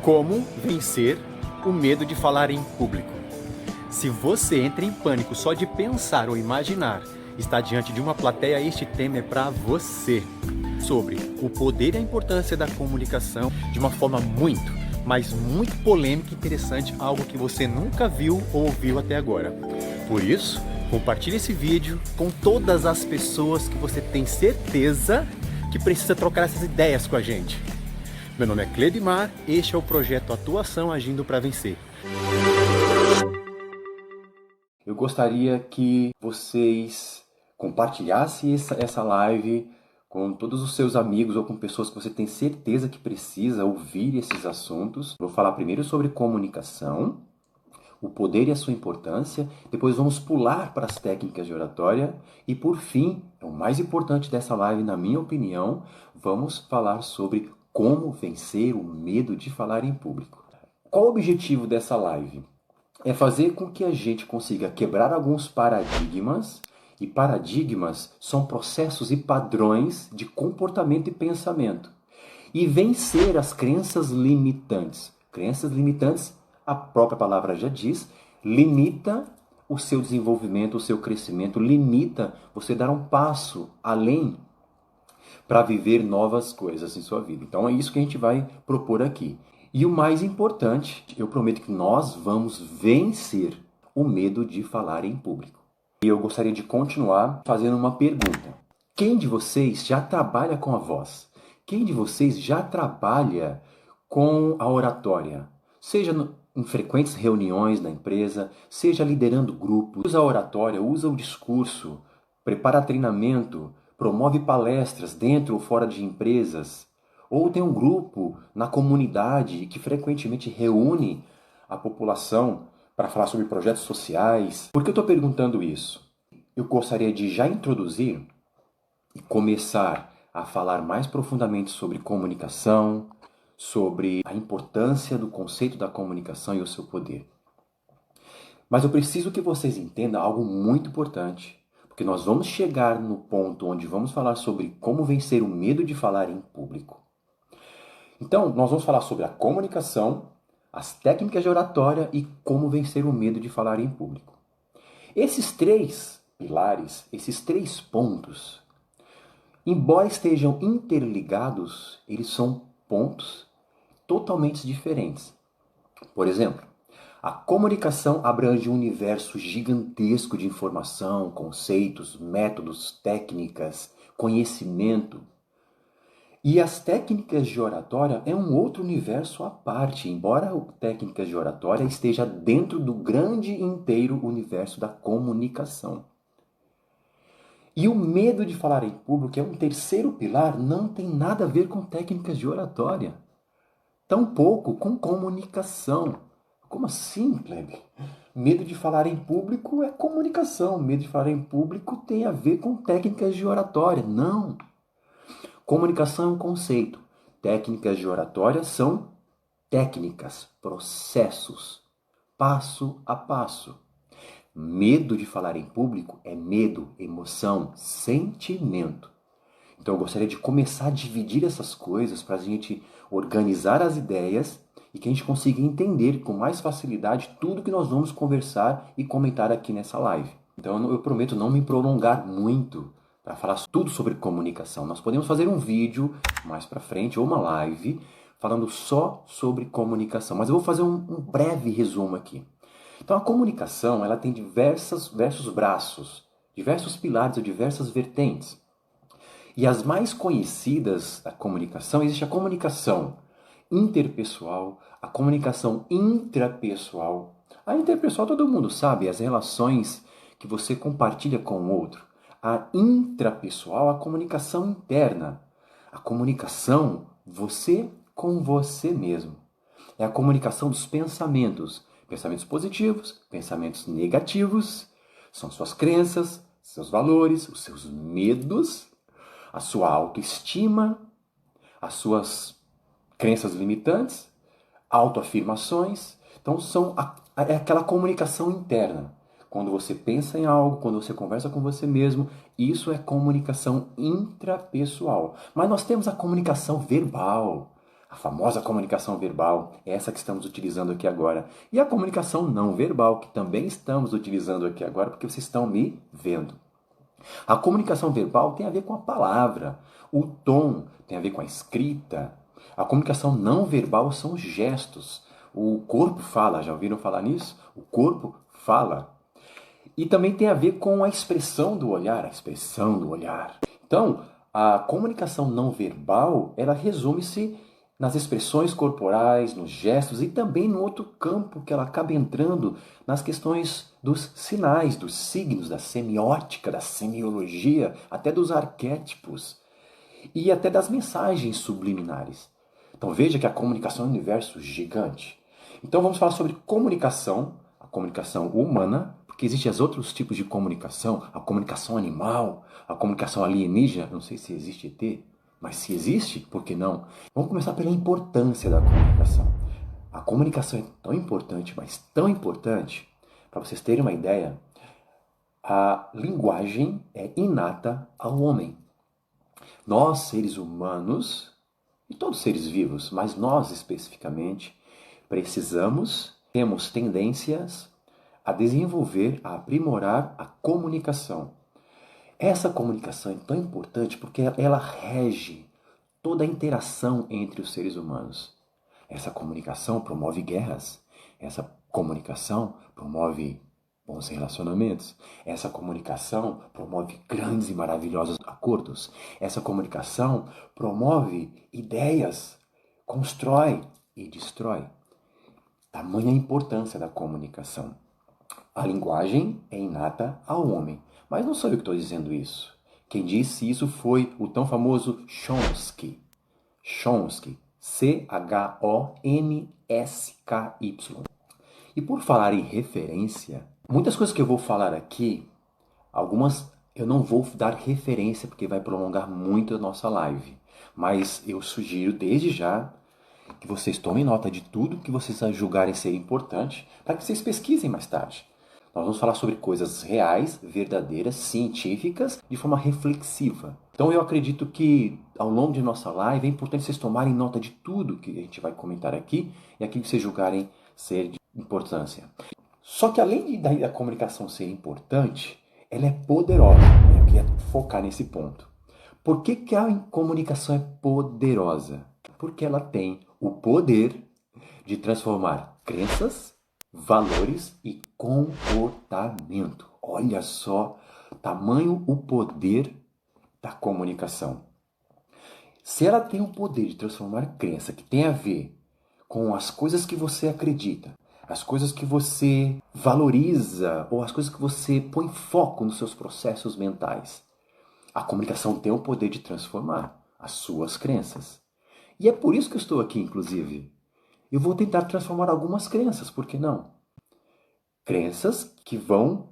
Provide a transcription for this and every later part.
Como vencer o medo de falar em público? Se você entra em pânico só de pensar ou imaginar estar diante de uma plateia, este tema é para você. Sobre o poder e a importância da comunicação de uma forma mas muito polêmica e interessante, algo que você nunca viu ou ouviu até agora. Por isso, compartilhe esse vídeo com todas as pessoas que você tem certeza que precisa trocar essas ideias com a gente. Meu nome é Cledimar, este é o projeto Atuação Agindo para Vencer. Eu gostaria que vocês compartilhassem essa live com todos os seus amigos ou com pessoas que você tem certeza que precisa ouvir esses assuntos. Vou falar primeiro sobre comunicação, o poder e a sua importância, depois vamos pular para as técnicas de oratória e, por fim, é o mais importante dessa live, na minha opinião, vamos falar sobre como vencer o medo de falar em público. Qual o objetivo dessa live? É fazer com que a gente consiga quebrar alguns paradigmas, e paradigmas são processos e padrões de comportamento e pensamento, e vencer as crenças limitantes. Crenças limitantes, a própria palavra já diz, limita o seu desenvolvimento, o seu crescimento, limita você dar um passo além para viver novas coisas em sua vida. Então é isso que a gente vai propor aqui. E o mais importante, eu prometo que nós vamos vencer o medo de falar em público. E eu gostaria de continuar fazendo uma pergunta. Quem de vocês já trabalha com a voz? Quem de vocês já trabalha com a oratória? Seja em frequentes reuniões na empresa, seja liderando grupos, usa a oratória, usa o discurso, prepara treinamento, promove palestras dentro ou fora de empresas, ou tem um grupo na comunidade que frequentemente reúne a população para falar sobre projetos sociais. Por que eu estou perguntando isso? Eu gostaria de já introduzir e começar a falar mais profundamente sobre comunicação, sobre a importância do conceito da comunicação e o seu poder. Mas eu preciso que vocês entendam algo muito importante, porque nós vamos chegar no ponto onde vamos falar sobre como vencer o medo de falar em público. Então, nós vamos falar sobre a comunicação, as técnicas de oratória e como vencer o medo de falar em público. Esses três pilares, esses três pontos, embora estejam interligados, eles são pontos totalmente diferentes. Por exemplo, a comunicação abrange um universo gigantesco de informação, conceitos, métodos, técnicas, conhecimento. E as técnicas de oratória é um outro universo à parte, embora a técnicas de oratória esteja dentro do grande inteiro universo da comunicação. E o medo de falar em público, que é um terceiro pilar, não tem nada a ver com técnicas de oratória. Tampouco com comunicação. Como assim, Kleber? Medo de falar em público é comunicação. Medo de falar em público tem a ver com técnicas de oratória. Não. Comunicação é um conceito. Técnicas de oratória são técnicas, processos, passo a passo. Medo de falar em público é medo, emoção, sentimento. Então eu gostaria de começar a dividir essas coisas para a gente organizar as ideias e que a gente consiga entender com mais facilidade tudo que nós vamos conversar e comentar aqui nessa live. Então eu prometo não me prolongar muito para falar tudo sobre comunicação. Nós podemos fazer um vídeo mais para frente ou uma live falando só sobre comunicação, mas eu vou fazer um breve resumo aqui. Então a comunicação ela tem diversos braços, diversos pilares ou diversas vertentes. E as mais conhecidas da comunicação, existe a comunicação interpessoal, a comunicação intrapessoal. A interpessoal todo mundo sabe, as relações que você compartilha com o outro. A intrapessoal, a comunicação interna. A comunicação você com você mesmo. É a comunicação dos pensamentos. Pensamentos positivos, pensamentos negativos. São suas crenças, seus valores, os seus medos, a sua autoestima, as suas crenças limitantes, autoafirmações. Então é aquela comunicação interna. Quando você pensa em algo, quando você conversa com você mesmo, isso é comunicação intrapessoal. Mas nós temos a comunicação verbal, A famosa comunicação verbal, essa que estamos utilizando aqui agora. E a comunicação não verbal, que também estamos utilizando aqui agora, porque vocês estão me vendo. A comunicação verbal tem a ver com a palavra, o tom tem a ver com a escrita. A comunicação não verbal são os gestos. O corpo fala, já ouviram falar nisso? O corpo fala. E também tem a ver com a expressão do olhar, a expressão do olhar. Então, a comunicação não verbal, ela resume-se nas expressões corporais, nos gestos e também no outro campo que ela acaba entrando nas questões dos sinais, dos signos, da semiótica, da semiologia, até dos arquétipos e até das mensagens subliminares. Então veja que a comunicação é um universo gigante. Então vamos falar sobre comunicação, a comunicação humana, porque existem os outros tipos de comunicação, a comunicação animal, a comunicação alienígena, não sei se existe ET, mas se existe, por que não? Vamos começar pela importância da comunicação. A comunicação é tão importante, mas tão importante, para vocês terem uma ideia, a linguagem é inata ao homem. Nós, seres humanos, e todos seres vivos, mas nós especificamente, temos tendências a desenvolver, a aprimorar a comunicação. Essa comunicação é tão importante porque ela rege toda a interação entre os seres humanos. Essa comunicação promove guerras, essa comunicação promove bons relacionamentos, essa comunicação promove grandes e maravilhosos acordos, essa comunicação promove ideias, constrói e destrói. Tamanha a importância da comunicação. A linguagem é inata ao homem. Mas não sou eu que estou dizendo isso. Quem disse isso foi o tão famoso Chomsky. Chomsky. C-H-O-M-S-K-Y. E por falar em referência, muitas coisas que eu vou falar aqui, algumas eu não vou dar referência porque vai prolongar muito a nossa live. Mas eu sugiro desde já que vocês tomem nota de tudo que vocês julgarem ser importante para que vocês pesquisem mais tarde. Nós vamos falar sobre coisas reais, verdadeiras, científicas, de forma reflexiva. Então eu acredito que ao longo de nossa live é importante vocês tomarem nota de tudo que a gente vai comentar aqui e aquilo que vocês julgarem ser de importância. Só que além da comunicação ser importante, ela é poderosa. Eu queria focar nesse ponto. Por que a comunicação é poderosa? Porque ela tem o poder de transformar crenças, valores e comportamento. Olha só, tamanho o poder da comunicação. Se ela tem o poder de transformar crença que tem a ver com as coisas que você acredita, as coisas que você valoriza ou as coisas que você põe foco nos seus processos mentais, a comunicação tem o poder de transformar as suas crenças. E é por isso que eu estou aqui, inclusive. Eu vou tentar transformar algumas crenças, por que não? Crenças que vão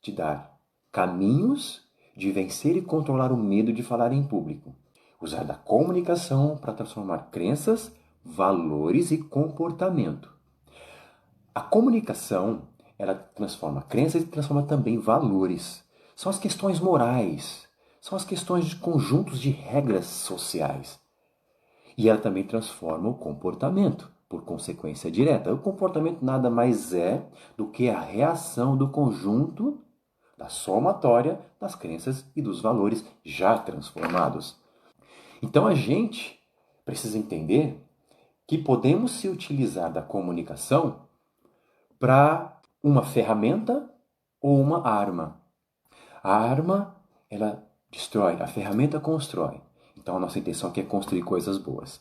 te dar caminhos de vencer e controlar o medo de falar em público. Usar da comunicação para transformar crenças, valores e comportamento. A comunicação, ela transforma crenças e transforma também valores. São as questões morais, são as questões de conjuntos de regras sociais. E ela também transforma o comportamento, por consequência direta. O comportamento nada mais é do que a reação do conjunto da somatória das crenças e dos valores já transformados. Então a gente precisa entender que podemos se utilizar da comunicação para uma ferramenta ou uma arma. A arma, ela destrói, a ferramenta constrói. Então a nossa intenção aqui é construir coisas boas.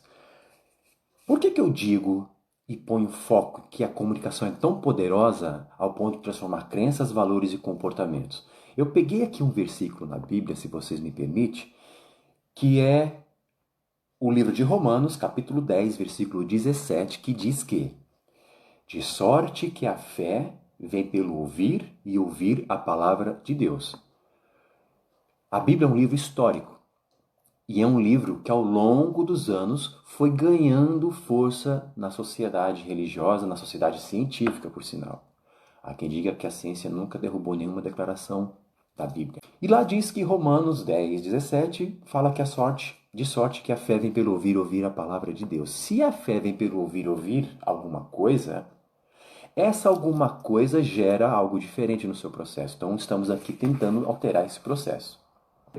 Por que eu digo e ponho foco que a comunicação é tão poderosa ao ponto de transformar crenças, valores e comportamentos? Eu peguei aqui um versículo na Bíblia, se vocês me permitem, que é o livro de Romanos, capítulo 10, versículo 17, que diz que de sorte que a fé vem pelo ouvir e ouvir a palavra de Deus. A Bíblia é um livro histórico. E é um livro que ao longo dos anos foi ganhando força na sociedade religiosa, na sociedade científica, por sinal. Há quem diga que a ciência nunca derrubou nenhuma declaração da Bíblia. E lá diz que Romanos 10, 17 fala que a sorte De sorte que a fé vem pelo ouvir, ouvir a palavra de Deus. Se a fé vem pelo ouvir, ouvir alguma coisa, essa alguma coisa gera algo diferente no seu processo. Então estamos aqui tentando alterar esse processo.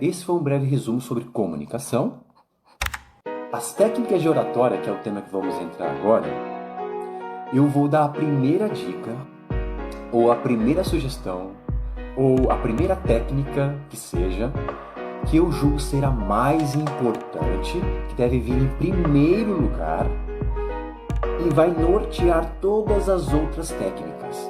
Esse foi um breve resumo sobre comunicação. As técnicas de oratória, que é o tema que vamos entrar agora, eu vou dar a primeira dica, ou a primeira sugestão, ou a primeira técnica que seja, que eu julgo ser a mais importante, que deve vir em primeiro lugar e vai nortear todas as outras técnicas.